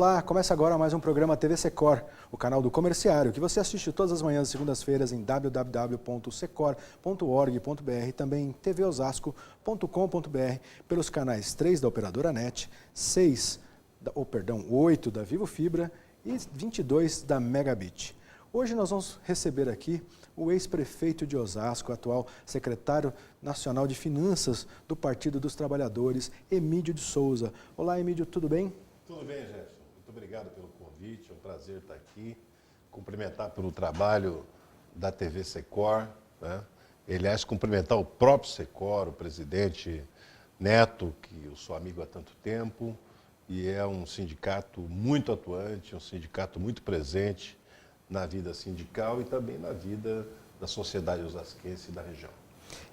Olá, começa agora mais um programa TV Secor, o canal do comerciário, que você assiste todas as manhãs e segundas-feiras em www.secor.org.br e também em tvosasco.com.br, pelos canais 3 da Operadora NET, 8 da Vivo Fibra e 22 da Megabit. Hoje nós vamos receber aqui o ex-prefeito de Osasco, atual secretário nacional de Finanças do Partido dos Trabalhadores, Emídio de Souza. Olá, Emídio, tudo bem? Tudo bem, Jefferson. Muito obrigado pelo convite, é um prazer estar aqui. Cumprimentar pelo trabalho da TV Secor, né? Aliás, cumprimentar o próprio Secor, o presidente Neto, que eu sou amigo há tanto tempo, e é um sindicato muito atuante, um sindicato muito presente na vida sindical e também na vida da sociedade osasquense e da região.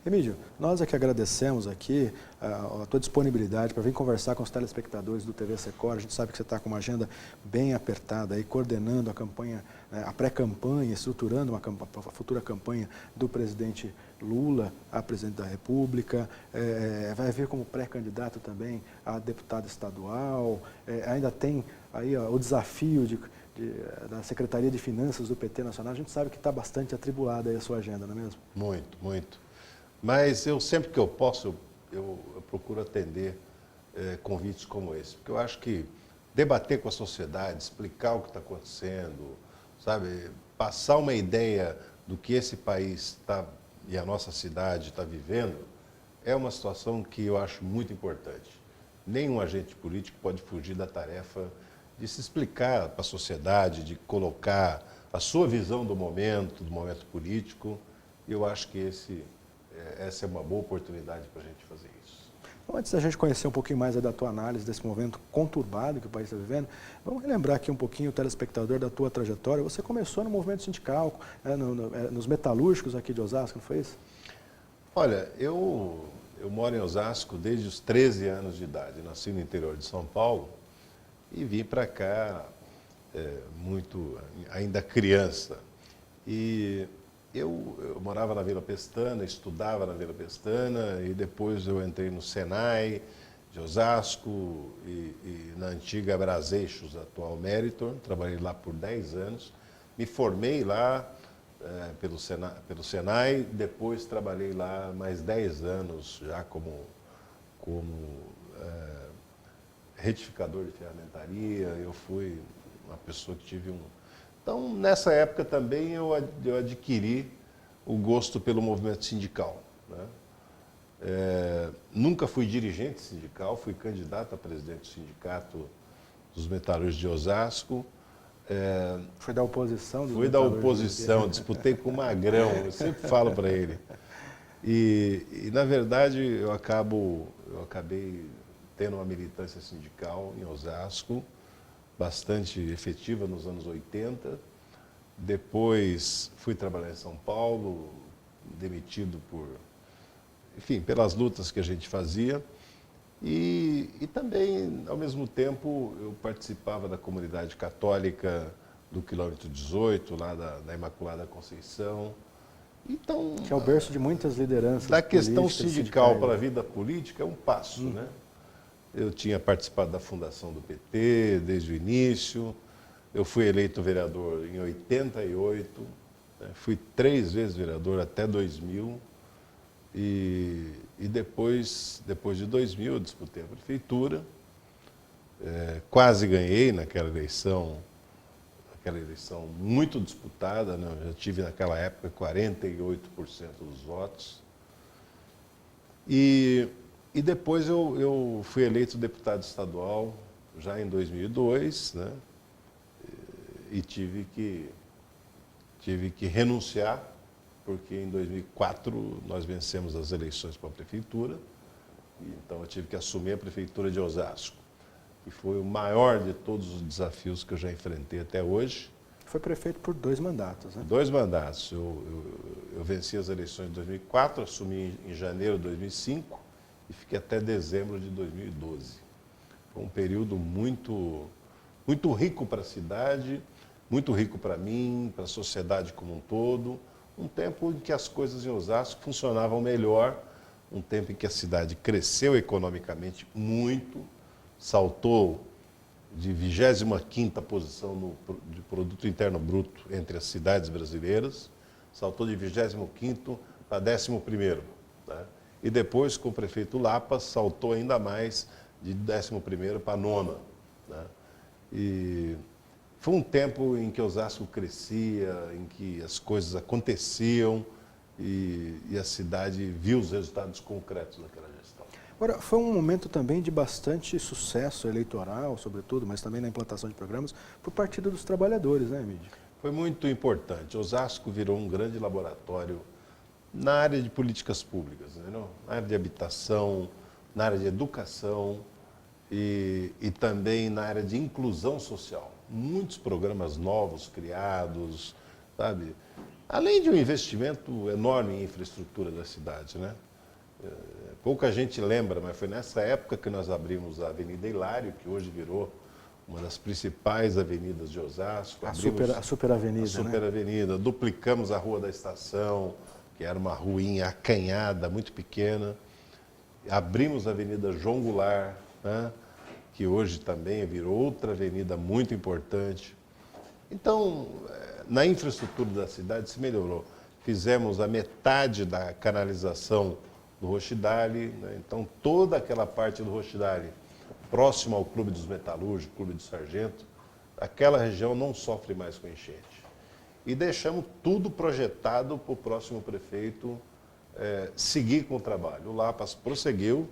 Emídio, nós é que agradecemos aqui a tua disponibilidade para vir conversar com os telespectadores do TV Secor. A gente sabe que você está com uma agenda bem apertada, aí, coordenando a campanha, a pré-campanha, estruturando uma futura campanha do presidente Lula a presidente da República, vai vir como pré-candidato também a deputado estadual, ainda tem aí o desafio da Secretaria de Finanças do PT Nacional. A gente sabe que está bastante atribulada aí a sua agenda, não é mesmo? Muito, muito. Mas eu sempre que eu posso, eu procuro atender convites como esse, porque eu acho que debater com a sociedade, explicar o que está acontecendo, sabe, passar uma ideia do que esse país está e a nossa cidade está vivendo, é uma situação que eu acho muito importante. Nenhum agente político pode fugir da tarefa de se explicar para a sociedade, de colocar a sua visão do momento político. Eu acho que essa é uma boa oportunidade para a gente fazer isso. Então, antes da gente conhecer um pouquinho mais da tua análise desse momento conturbado que o país está vivendo, vamos relembrar aqui um pouquinho o telespectador da tua trajetória. Você começou no movimento sindical, nos metalúrgicos aqui de Osasco, não foi isso? Olha, eu moro em Osasco desde os 13 anos de idade. Nasci no interior de São Paulo e vim para cá muito ainda criança. E eu morava na Vila Pestana, estudava na Vila Pestana e depois eu entrei no Senai de Osasco e na antiga Braseixos, atual Meritor. Trabalhei lá por 10 anos, me formei lá pelo Senai, depois trabalhei lá mais 10 anos já como retificador de ferramentaria. Eu fui uma pessoa que tive Então, nessa época também eu adquiri o gosto pelo movimento sindical, né? Nunca fui dirigente sindical, fui candidato a presidente do Sindicato dos Metalúrgicos de Osasco. Foi da oposição? Fui da oposição, disputei com o Magrão, eu sempre falo para ele. E, na verdade, eu acabei tendo uma militância sindical em Osasco, bastante efetiva nos anos 80. Depois fui trabalhar em São Paulo, demitido pelas lutas que a gente fazia. E também, ao mesmo tempo, eu participava da comunidade católica do quilômetro 18, lá da Imaculada Conceição. Então, que é o berço de muitas lideranças. Da questão sindical para a vida política é um passo, né? Eu tinha participado da fundação do PT desde o início. Eu fui eleito vereador em 88, né? Fui 3 vezes vereador até 2000. E depois de 2000 eu disputei a prefeitura. Quase ganhei naquela eleição muito disputada, né? Eu já tive naquela época 48% dos votos. E depois eu fui eleito deputado estadual já em 2002, né? E tive que renunciar, porque em 2004 nós vencemos as eleições para a prefeitura. Então eu tive que assumir a prefeitura de Osasco, que foi o maior de todos os desafios que eu já enfrentei até hoje. Foi prefeito por 2 mandatos, né? 2 mandatos. Eu venci as eleições de 2004, assumi em janeiro de 2005 e fiquei até dezembro de 2012. Foi um período muito rico para a cidade, muito rico para mim, para a sociedade como um todo. Um tempo em que as coisas em Osasco funcionavam melhor, um tempo em que a cidade cresceu economicamente muito, saltou de 25ª posição de produto interno bruto entre as cidades brasileiras, saltou de 25º para 11º, né? E depois, com o prefeito Lapa, saltou ainda mais de 11º para 9ª, né? E foi um tempo em que Osasco crescia, em que as coisas aconteciam e a cidade viu os resultados concretos daquela gestão. Agora, foi um momento também de bastante sucesso eleitoral, sobretudo, mas também na implantação de programas, para o Partido dos Trabalhadores, né, Emílio? Foi muito importante. Osasco virou um grande laboratório na área de políticas públicas, né? Na área de habitação, na área de educação e também na área de inclusão social. Muitos programas novos criados, sabe? Além de um investimento enorme em infraestrutura da cidade, né? Pouca gente lembra, mas foi nessa época que nós abrimos a Avenida Hilário, que hoje virou uma das principais avenidas de Osasco. A Superavenida, a Superavenida, né? Duplicamos a Rua da Estação, que era uma ruinha acanhada, muito pequena. Abrimos a Avenida João Goulart, né? Que hoje também virou outra avenida muito importante. Então, na infraestrutura da cidade se melhorou. Fizemos a metade da canalização do Rochidale, né? Então toda aquela parte do Rochidale, próximo ao Clube dos Metalúrgicos, Clube do Sargento, aquela região não sofre mais com enchente. E deixamos tudo projetado para o próximo prefeito seguir com o trabalho. O Lapas prosseguiu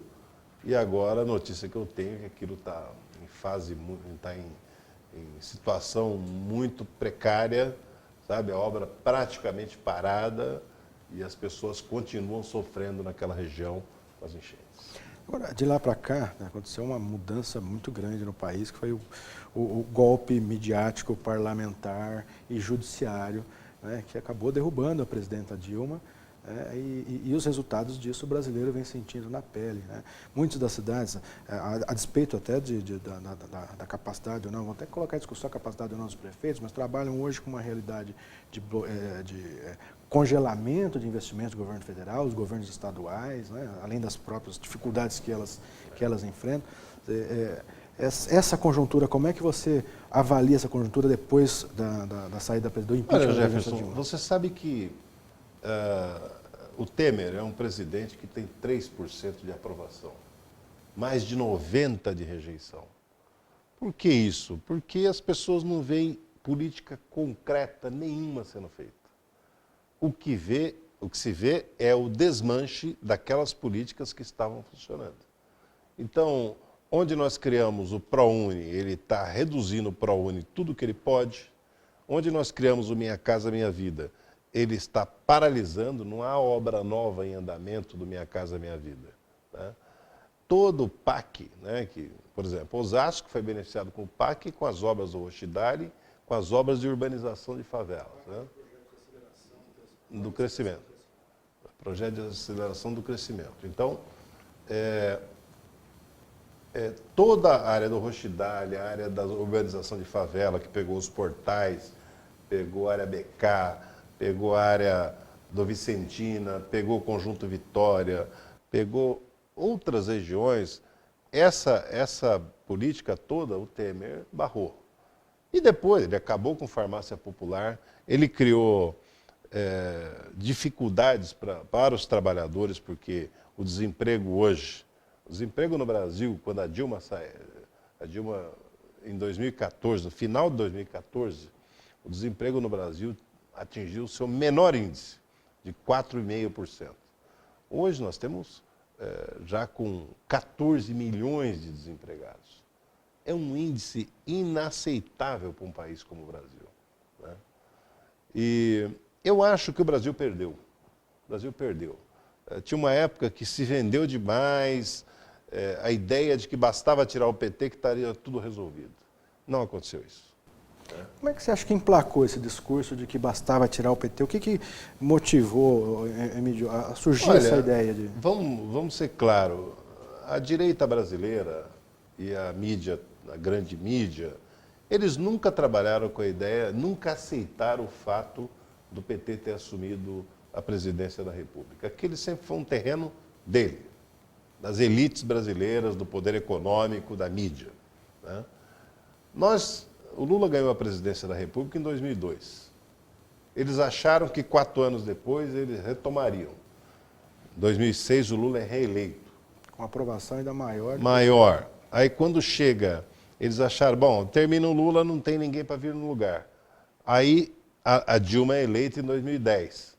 e agora a notícia que eu tenho é que aquilo está em fase, está em situação muito precária, sabe? A obra praticamente parada e as pessoas continuam sofrendo naquela região com as enchentes. Agora, de lá para cá, né, aconteceu uma mudança muito grande no país, que foi o golpe midiático, parlamentar e judiciário, né, que acabou derrubando a presidenta Dilma, e os resultados disso o brasileiro vem sentindo na pele, né? Muitas das cidades, a despeito até da capacidade ou não, vão até colocar em discussão a capacidade ou não dos prefeitos, mas trabalham hoje com uma realidade de congelamento de investimentos do governo federal, os governos estaduais, né? Além das próprias dificuldades que elas enfrentam. Essa conjuntura, como é que você avalia essa conjuntura depois da saída do impeachment? Olha, Jefferson, você sabe que o Temer é um presidente que tem 3% de aprovação, mais de 90% de rejeição. Por que isso? Porque as pessoas não veem política concreta nenhuma sendo feita. O que se vê é o desmanche daquelas políticas que estavam funcionando. Então, onde nós criamos o ProUni, ele está reduzindo o ProUni tudo que ele pode. Onde nós criamos o Minha Casa Minha Vida, ele está paralisando, não há obra nova em andamento do Minha Casa Minha Vida, né? Todo o PAC, né, que, por exemplo, Osasco foi beneficiado com o PAC, com as obras do Rochidale, com as obras de urbanização de favelas, né? Do crescimento. Projeto de aceleração do crescimento. Então, toda a área do Rochidale, a área da urbanização de favela, que pegou os portais, pegou a área BK, pegou a área do Vicentina, pegou o Conjunto Vitória, pegou outras regiões, essa política toda o Temer barrou. E depois ele acabou com farmácia popular, ele criou dificuldades para os trabalhadores, porque o desemprego hoje, o desemprego no Brasil, quando a Dilma em 2014, no final de 2014, o desemprego no Brasil atingiu o seu menor índice, de 4,5%. Hoje nós temos já com 14 milhões de desempregados. É um índice inaceitável para um país como o Brasil, né? E eu acho que o Brasil perdeu. O Brasil perdeu. Tinha uma época que se vendeu demais a ideia de que bastava tirar o PT que estaria tudo resolvido. Não aconteceu isso. Como é que você acha que emplacou esse discurso de que bastava tirar o PT? O que motivou, Emílio, a surgir essa ideia de... Vamos ser claros, a direita brasileira e a mídia, a grande mídia, eles nunca trabalharam com a ideia, nunca aceitaram o fato do PT ter assumido a presidência da República. Aquele sempre foi um terreno dele, das elites brasileiras, do poder econômico, da mídia, né? O Lula ganhou a presidência da República em 2002. Eles acharam que 4 anos depois eles retomariam. Em 2006 o Lula é reeleito. Com aprovação ainda maior. Maior. Aí quando chega, eles acharam, bom, termina o Lula, não tem ninguém para vir no lugar. Aí a Dilma é eleita em 2010.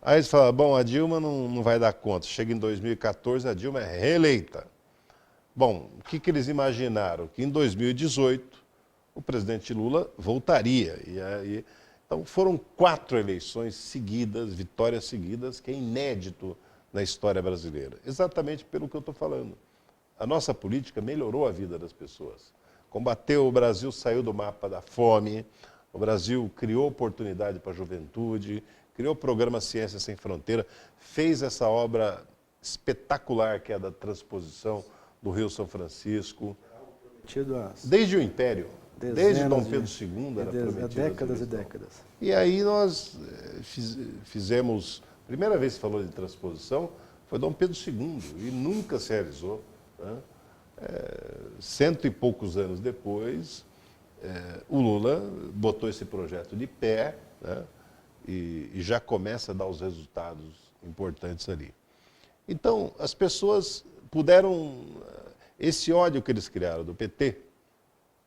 Aí eles falaram, bom, a Dilma não vai dar conta. Chega em 2014, a Dilma é reeleita. Bom, o que eles imaginaram? Que em 2018 o presidente Lula voltaria. Então foram 4 eleições seguidas, vitórias seguidas, que é inédito na história brasileira. Exatamente pelo que eu estou falando. A nossa política melhorou a vida das pessoas. Combateu, o Brasil saiu do mapa da fome, o Brasil criou oportunidade para a juventude, criou o programa Ciência Sem Fronteira, fez essa obra espetacular que é a da transposição do Rio São Francisco. Desde o Império, desde Dom Pedro II era prometido. Décadas e décadas. E aí nós fizemos, a primeira vez que se falou de transposição foi Dom Pedro II e nunca se realizou. Né? 100 e poucos anos depois, o Lula botou esse projeto de pé, né? E já começa a dar os resultados importantes ali. Então, as pessoas puderam, esse ódio que eles criaram do PT,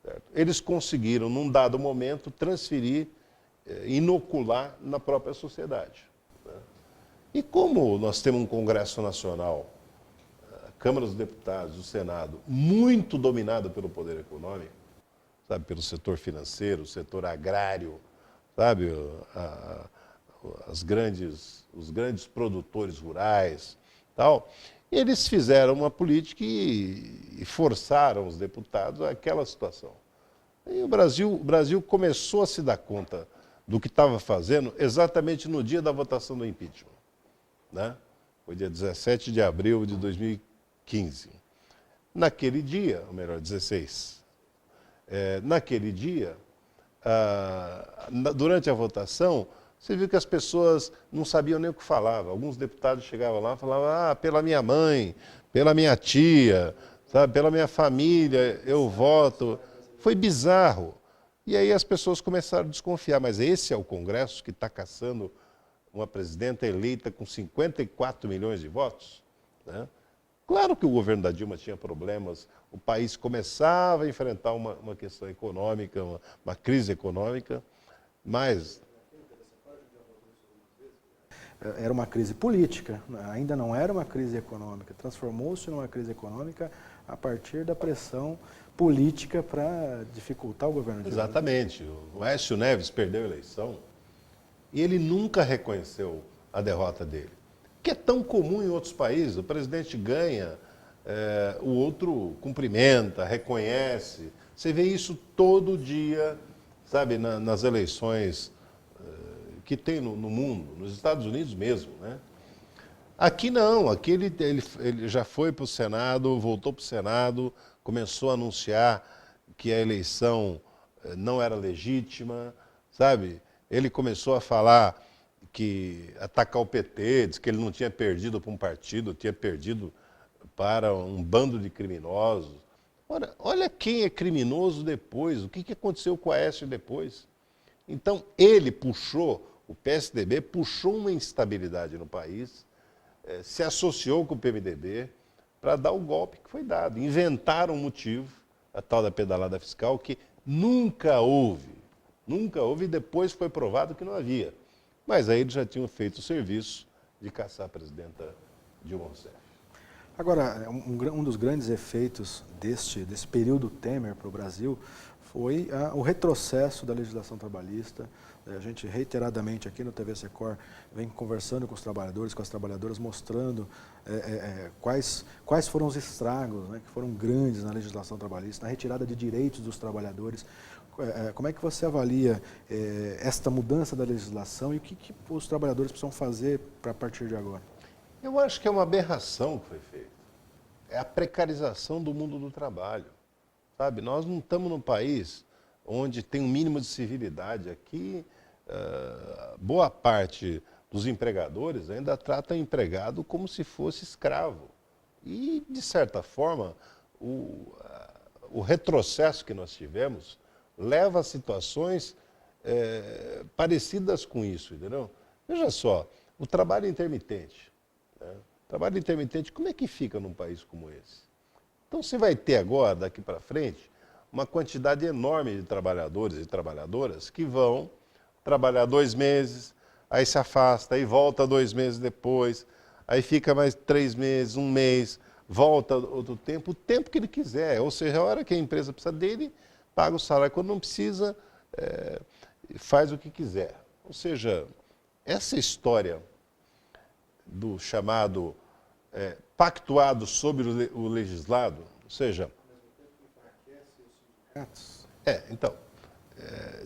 certo? Eles conseguiram, num dado momento, transferir, inocular na própria sociedade. Né? E como nós temos um Congresso Nacional, a Câmara dos Deputados, o Senado, muito dominado pelo poder econômico, sabe, pelo setor financeiro, o setor agrário, sabe, os grandes produtores rurais, tal. E eles fizeram uma política e forçaram os deputados àquela situação. E o Brasil começou a se dar conta do que estava fazendo exatamente no dia da votação do impeachment. Né? Foi dia 17 de abril de 2015. Naquele dia, ou melhor, 16, naquele dia, durante a votação, você viu que as pessoas não sabiam nem o que falavam. Alguns deputados chegavam lá e falavam, pela minha mãe, pela minha tia, sabe, pela minha família, eu voto. Foi bizarro. E aí as pessoas começaram a desconfiar, mas esse é o Congresso que está caçando uma presidenta eleita com 54 milhões de votos? Né? Claro que o governo da Dilma tinha problemas, o país começava a enfrentar uma questão econômica, uma crise econômica, mas... Era uma crise política, ainda não era uma crise econômica, transformou-se numa crise econômica a partir da pressão política para dificultar o governo de Lula. Exatamente. O Aécio Neves perdeu a eleição e ele nunca reconheceu a derrota dele, que é tão comum em outros países. O presidente ganha, o outro cumprimenta, reconhece. Você vê isso todo dia, sabe, nas eleições que tem no mundo, nos Estados Unidos mesmo, né? Aqui não, aqui ele já foi para o Senado, voltou para o Senado, começou a anunciar que a eleição não era legítima, sabe? Ele começou a falar atacar o PT, disse que ele não tinha perdido para um partido, tinha perdido para um bando de criminosos. Olha quem é criminoso depois, o que aconteceu com o Aécio depois. Então, ele puxou, o PSDB puxou uma instabilidade no país, se associou com o PMDB para dar o golpe que foi dado. Inventaram um motivo, a tal da pedalada fiscal, que nunca houve e depois foi provado que não havia. Mas aí eles já tinham feito o serviço de caçar a presidenta Dilma Rousseff. Agora, um dos grandes efeitos desse período Temer para o Brasil foi o retrocesso da legislação trabalhista. A gente reiteradamente aqui no TV Secor vem conversando com os trabalhadores, com as trabalhadoras, mostrando quais foram os estragos, né, que foram grandes na legislação trabalhista, na retirada de direitos dos trabalhadores. Como é que você avalia esta mudança da legislação e o que os trabalhadores precisam fazer para a partir de agora? Eu acho que é uma aberração que foi feita. É a precarização do mundo do trabalho. Sabe, nós não estamos num país onde tem um mínimo de civilidade. Aqui, boa parte dos empregadores ainda trata o empregado como se fosse escravo. E, de certa forma, o o retrocesso que nós tivemos leva a situações parecidas com isso, entendeu? Veja só, o trabalho intermitente. Né? O trabalho intermitente, como é que fica num país como esse? Então você vai ter agora, daqui para frente, uma quantidade enorme de trabalhadores e trabalhadoras que vão trabalhar 2 meses, aí se afasta, aí volta 2 meses depois, aí fica mais 3 meses, 1 mês, volta outro tempo, o tempo que ele quiser. Ou seja, a hora que a empresa precisa dele, paga o salário. Quando não precisa, faz o que quiser. Ou seja, essa história do chamado pactuado sobre o legislado, ou seja... então,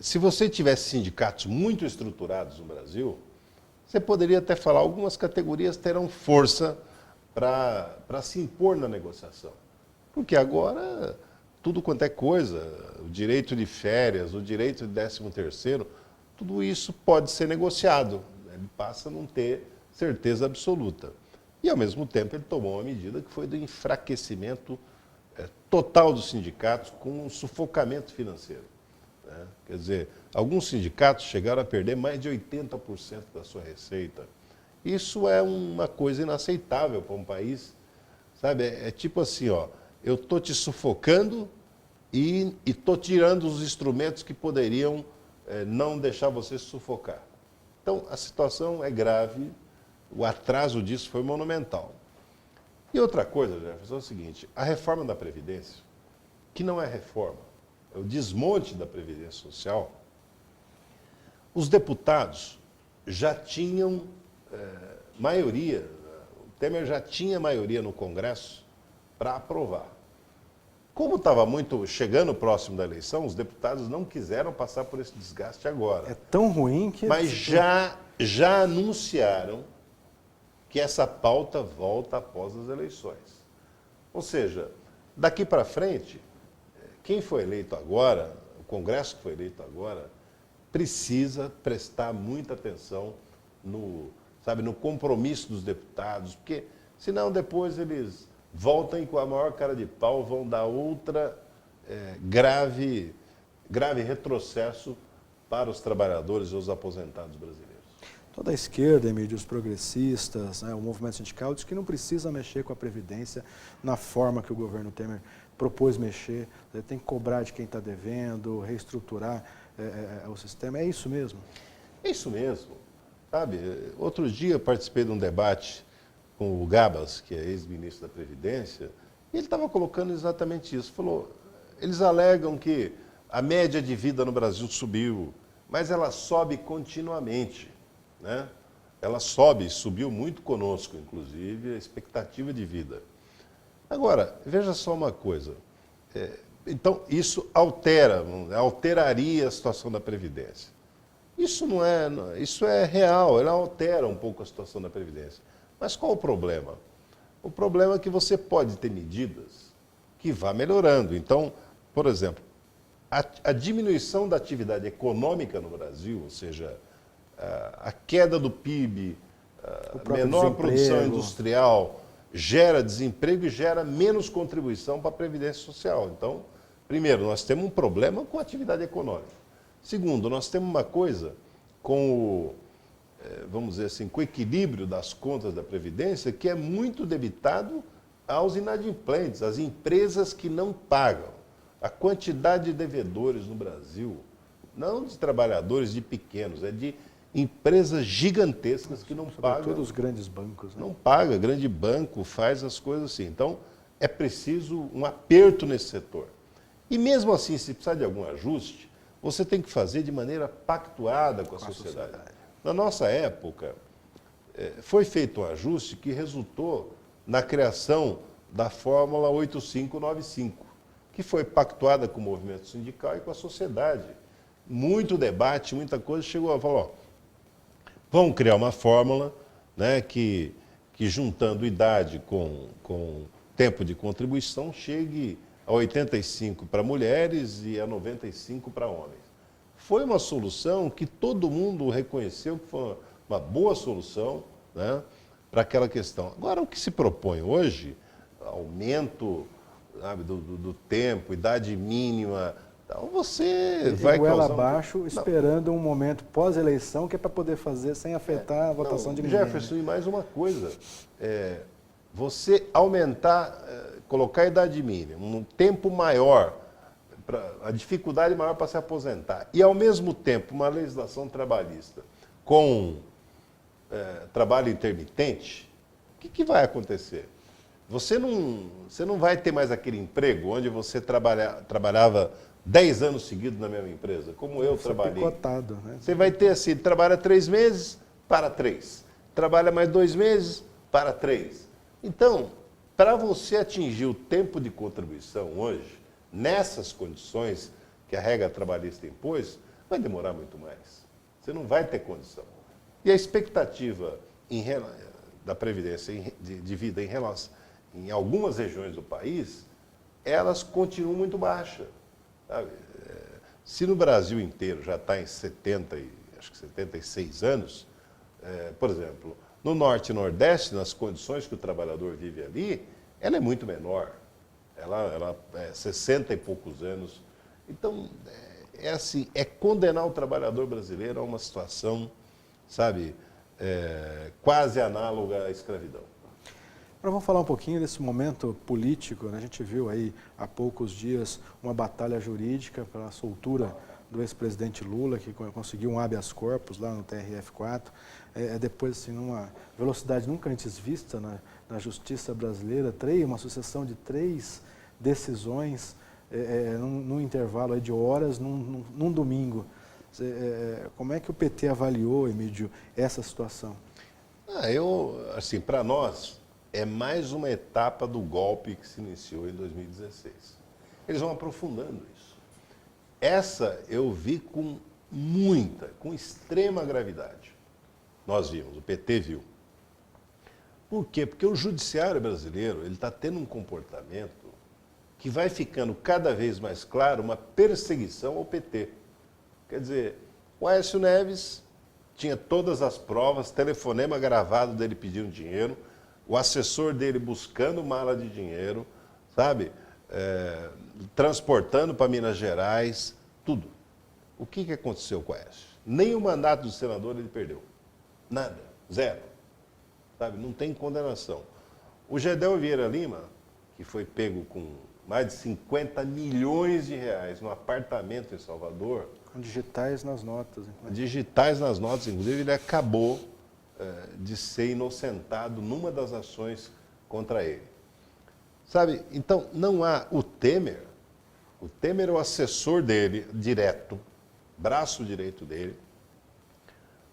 se você tivesse sindicatos muito estruturados no Brasil, você poderia até falar, algumas categorias terão força para se impor na negociação. Porque agora, tudo quanto é coisa, o direito de férias, o direito de 13º, tudo isso pode ser negociado. Ele passa a não ter certeza absoluta. E, ao mesmo tempo, ele tomou uma medida que foi do enfraquecimento total dos sindicatos com um sufocamento financeiro. Né? Quer dizer, alguns sindicatos chegaram a perder mais de 80% da sua receita. Isso é uma coisa inaceitável para um país, sabe? É tipo assim, ó, eu estou te sufocando e estou tirando os instrumentos que poderiam não deixar você se sufocar. Então, a situação é grave, o atraso disso foi monumental. E outra coisa, Jefferson, é o seguinte, a reforma da Previdência, que não é reforma, é o desmonte da Previdência Social, os deputados já tinham maioria, o Temer já tinha maioria no Congresso para aprovar. Como estava muito chegando próximo da eleição, os deputados não quiseram passar por esse desgaste agora. É tão ruim que... Mas já anunciaram que essa pauta volta após as eleições. Ou seja, daqui para frente, quem foi eleito agora, o Congresso que foi eleito agora, precisa prestar muita atenção no compromisso dos deputados, porque senão depois eles voltam e com a maior cara de pau vão dar outra grave retrocesso para os trabalhadores e os aposentados brasileiros. Toda a esquerda, Emílio, os progressistas, né, o movimento sindical, diz que não precisa mexer com a Previdência na forma que o governo Temer propôs mexer, tem que cobrar de quem está devendo, reestruturar o sistema. É isso mesmo? É isso mesmo. Sabe, outro dia eu participei de um debate com o Gabas, que é ex-ministro da Previdência, e ele estava colocando exatamente isso. Falou, eles alegam que a média de vida no Brasil subiu, mas ela sobe continuamente. Né? Ela subiu muito conosco, inclusive, a expectativa de vida. Agora, veja só uma coisa. Então, isso alteraria a situação da Previdência. Isso é real, ela altera um pouco a situação da Previdência. Mas qual o problema? O problema é que você pode ter medidas que vá melhorando. Então, por exemplo, a diminuição da atividade econômica no Brasil, ou seja, a queda do PIB, a menor produção industrial, gera desemprego e gera menos contribuição para a Previdência Social. Então, primeiro, nós temos um problema com a atividade econômica. Segundo, nós temos uma coisa com vamos dizer assim, com o equilíbrio das contas da Previdência, que é muito debitado aos inadimplentes, às empresas que não pagam. A quantidade de devedores no Brasil, não de trabalhadores, de pequenos, é de empresas gigantescas que não pagam. Todos os grandes bancos. Né? Não paga, grande banco faz as coisas assim. Então, é preciso um aperto nesse setor. E mesmo assim, se precisar de algum ajuste, você tem que fazer de maneira pactuada com a sociedade. Na nossa época, foi feito um ajuste que resultou na criação da Fórmula 8595, que foi pactuada com o movimento sindical e com a sociedade. Muito debate, muita coisa, chegou a falar, ó, vamos criar uma fórmula, né, que juntando idade com tempo de contribuição chegue a 85 para mulheres e a 95 para homens. Foi uma solução que todo mundo reconheceu que foi uma boa solução, né, para aquela questão. Agora, o que se propõe hoje, aumento sabe, do tempo, idade mínima. Então você vai goela causar abaixo, esperando um momento pós-eleição que é para poder fazer sem afetar a votação de ninguém. Jefferson, e mais uma coisa, você aumentar, colocar a idade mínima, um tempo maior, a dificuldade maior para se aposentar, e ao mesmo tempo uma legislação trabalhista com trabalho intermitente, o que vai acontecer? Você não vai ter mais aquele emprego onde você trabalhava 10 anos seguidos na mesma empresa, como eu trabalhei. Picotado, né? Você vai ter assim, trabalha 3 meses, para 3. Trabalha mais 2 meses, para 3. Então, para você atingir o tempo de contribuição hoje, nessas condições que a regra trabalhista impôs, vai demorar muito mais. Você não vai ter condição. E a expectativa da Previdência de vida em algumas regiões do país, elas continuam muito baixas. Sabe? Se no Brasil inteiro já está em 76 anos, por exemplo, no Norte e Nordeste, nas condições que o trabalhador vive ali, ela é muito menor. Ela é 60 e poucos anos. Então, assim, é condenar o trabalhador brasileiro a uma situação, sabe, quase análoga à escravidão. Agora vamos falar um pouquinho desse momento político, né? A gente viu aí há poucos dias uma batalha jurídica pela soltura do ex-presidente Lula, que conseguiu um habeas corpus lá no TRF4, depois assim, numa velocidade nunca antes vista na justiça brasileira, uma sucessão de 3 decisões num intervalo aí de horas, num domingo. Como é que o PT avaliou, Emílio, essa situação? Assim, para nós, é mais uma etapa do golpe que se iniciou em 2016. Eles vão aprofundando isso. Essa eu vi com extrema gravidade. Nós vimos, o PT viu. Por quê? Porque o judiciário brasileiro está tendo um comportamento que vai ficando cada vez mais claro uma perseguição ao PT. Quer dizer, o Aécio Neves tinha todas as provas, telefonema gravado dele pedindo dinheiro, o assessor dele buscando mala de dinheiro, sabe? Transportando para Minas Gerais, tudo. O que aconteceu com o Aécio? Nem o mandato do senador ele perdeu. Nada. Zero. Sabe? Não tem condenação. O Gedel Vieira Lima, que foi pego com mais de 50 milhões de reais no apartamento em Salvador. Com digitais nas notas. Digitais nas notas, inclusive, ele acabou de ser inocentado numa das ações contra ele. Sabe, então não há o Temer é o assessor dele, direto, braço direito dele,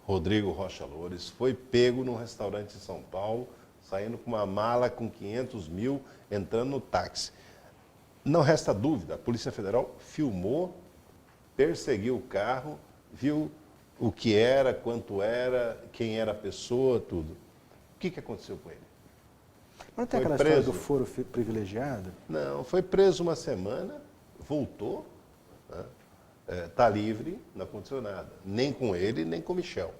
Rodrigo Rocha Loures, foi pego num restaurante em São Paulo, saindo com uma mala com 500 mil, entrando no táxi. Não resta dúvida, a Polícia Federal filmou, perseguiu o carro, viu o que era, quanto era, quem era a pessoa, tudo. O que aconteceu com ele? Mas não tem aquela história do foro privilegiado? Não, foi preso uma semana, voltou, está livre, não aconteceu nada. Nem com ele, nem com o Michel.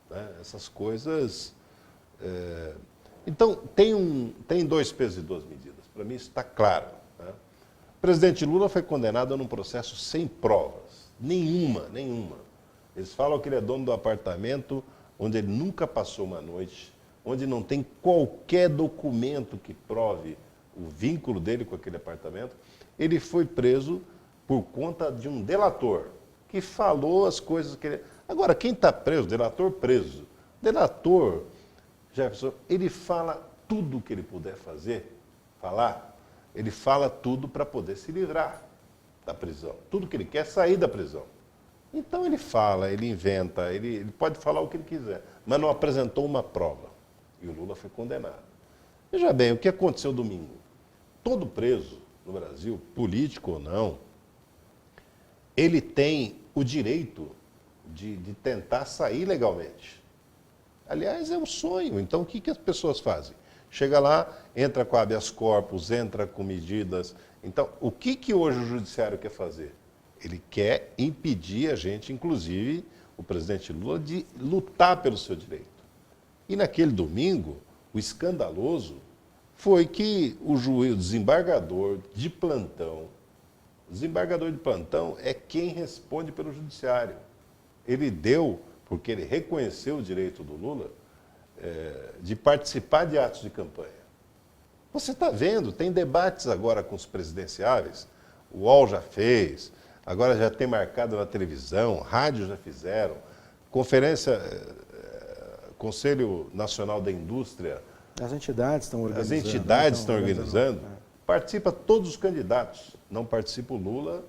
Né? Essas coisas... Então, tem 2 pesos e 2 medidas. Para mim isso está claro. Né? O presidente Lula foi condenado num processo sem provas. Nenhuma. Eles falam que ele é dono do apartamento onde ele nunca passou uma noite, onde não tem qualquer documento que prove o vínculo dele com aquele apartamento. Ele foi preso por conta de um delator, que falou as coisas que ele... Agora, quem está preso, delator preso, delator, Jefferson, ele fala tudo o que ele puder falar, ele fala tudo para poder se livrar da prisão. Tudo que ele quer é sair da prisão. Então ele fala, ele inventa, ele pode falar o que ele quiser, mas não apresentou uma prova. E o Lula foi condenado. Veja bem, o que aconteceu domingo? Todo preso no Brasil, político ou não, ele tem o direito de tentar sair legalmente. Aliás, é um sonho. Então, o que as pessoas fazem? Chega lá, entra com habeas corpus, entra com medidas. Então, o que hoje o judiciário quer fazer? Ele quer impedir a gente, inclusive o presidente Lula, de lutar pelo seu direito. E naquele domingo, o escandaloso foi que o juiz, o desembargador de plantão é quem responde pelo judiciário. Ele deu, porque ele reconheceu o direito do Lula de participar de atos de campanha. Você está vendo, tem debates agora com os presidenciáveis, o UOL já fez, agora já tem marcado na televisão, rádio já fizeram, conferência, Conselho Nacional da Indústria. As entidades estão organizando. As entidades estão organizando. Participa todos os candidatos, não participa o Lula.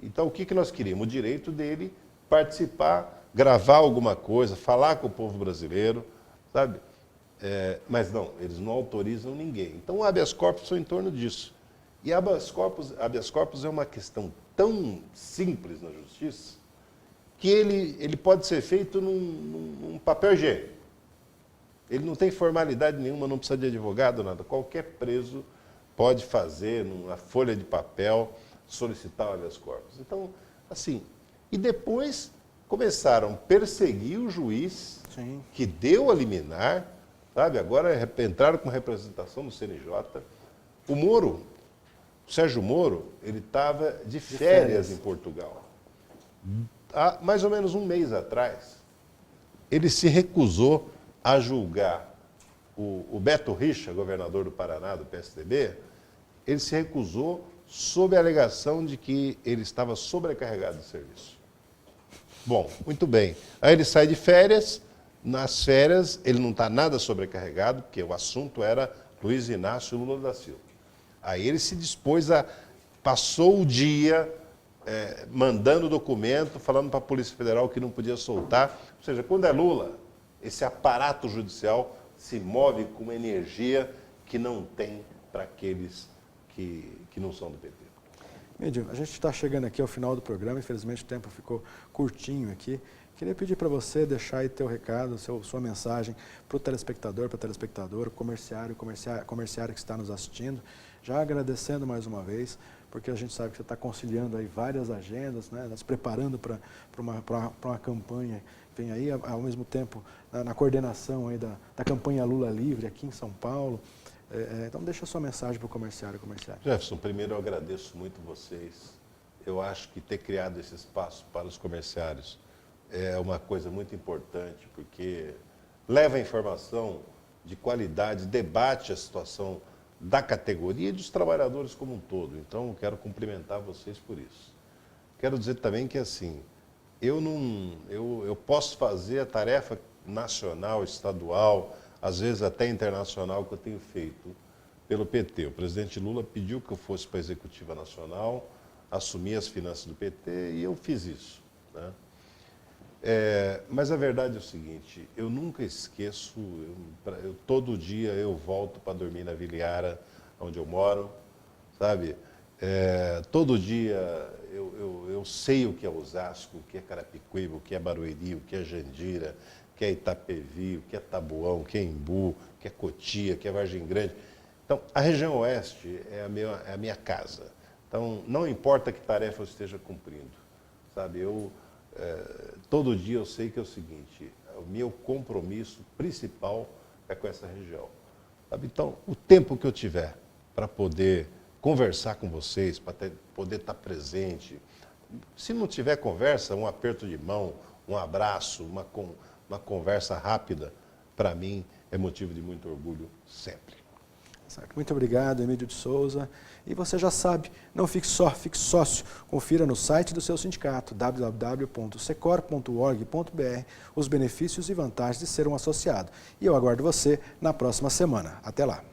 Então, o que nós queríamos? O direito dele participar, gravar alguma coisa, falar com o povo brasileiro, sabe? Mas não, eles não autorizam ninguém. Então, o habeas corpus são em torno disso. E habeas corpus é uma questão tão simples na justiça que ele pode ser feito num papel higiênico. Ele não tem formalidade nenhuma, não precisa de advogado, nada. Qualquer preso pode fazer, numa folha de papel, solicitar o habeas corpus. Então, assim, e depois começaram a perseguir o juiz que deu a liminar, sabe? Agora entraram com representação no CNJ. O Moro, o Sérgio Moro, ele estava de férias em Portugal. Há mais ou menos um mês atrás, ele se recusou a julgar o Beto Richa, governador do Paraná, do PSDB, ele se recusou sob a alegação de que ele estava sobrecarregado de serviço. Bom, muito bem. Aí ele sai de férias, nas férias ele não está nada sobrecarregado, porque o assunto era Luiz Inácio Lula da Silva. Aí ele se dispôs passou o dia mandando documento, falando para a Polícia Federal que não podia soltar. Ou seja, quando é Lula, esse aparato judicial se move com uma energia que não tem para aqueles que não são do PT. Emídio, a gente está chegando aqui ao final do programa, infelizmente o tempo ficou curtinho aqui. Queria pedir para você deixar aí teu recado, sua mensagem para o telespectador, para a telespectadora, comerciário que está nos assistindo. Já agradecendo mais uma vez, porque a gente sabe que você está conciliando aí várias agendas, né, se preparando para uma campanha que vem aí, ao mesmo tempo na coordenação aí da campanha Lula Livre aqui em São Paulo. Então deixa a sua mensagem para o comerciário. Jefferson, primeiro eu agradeço muito vocês. Eu acho que ter criado esse espaço para os comerciários é uma coisa muito importante, porque leva informação de qualidade, debate a situação da categoria e dos trabalhadores como um todo. Então, eu quero cumprimentar vocês por isso. Quero dizer também que, assim, eu posso fazer a tarefa nacional, estadual, às vezes até internacional que eu tenho feito pelo PT. O presidente Lula pediu que eu fosse para a Executiva Nacional, assumir as finanças do PT e eu fiz isso, né? Mas a verdade é o seguinte, eu nunca esqueço, todo dia eu volto para dormir na Vila Iara, onde eu moro, sabe? Todo dia eu sei o que é Osasco, o que é Carapicuíba, o que é Barueri, o que é Jandira, o que é Itapevi, o que é Taboão, o que é Embu, o que é Cotia, o que é Vargem Grande. Então, a região oeste é a minha casa. Então, não importa que tarefa eu esteja cumprindo, sabe? Todo dia eu sei que é o seguinte, o meu compromisso principal é com essa região. Sabe? Então, o tempo que eu tiver para poder conversar com vocês, para poder estar presente, se não tiver conversa, um aperto de mão, um abraço, uma conversa rápida, para mim é motivo de muito orgulho sempre. Certo. Muito obrigado, Emídio de Souza. E você já sabe, não fique só, fique sócio. Confira no site do seu sindicato, www.secor.org.br, os benefícios e vantagens de ser um associado. E eu aguardo você na próxima semana. Até lá.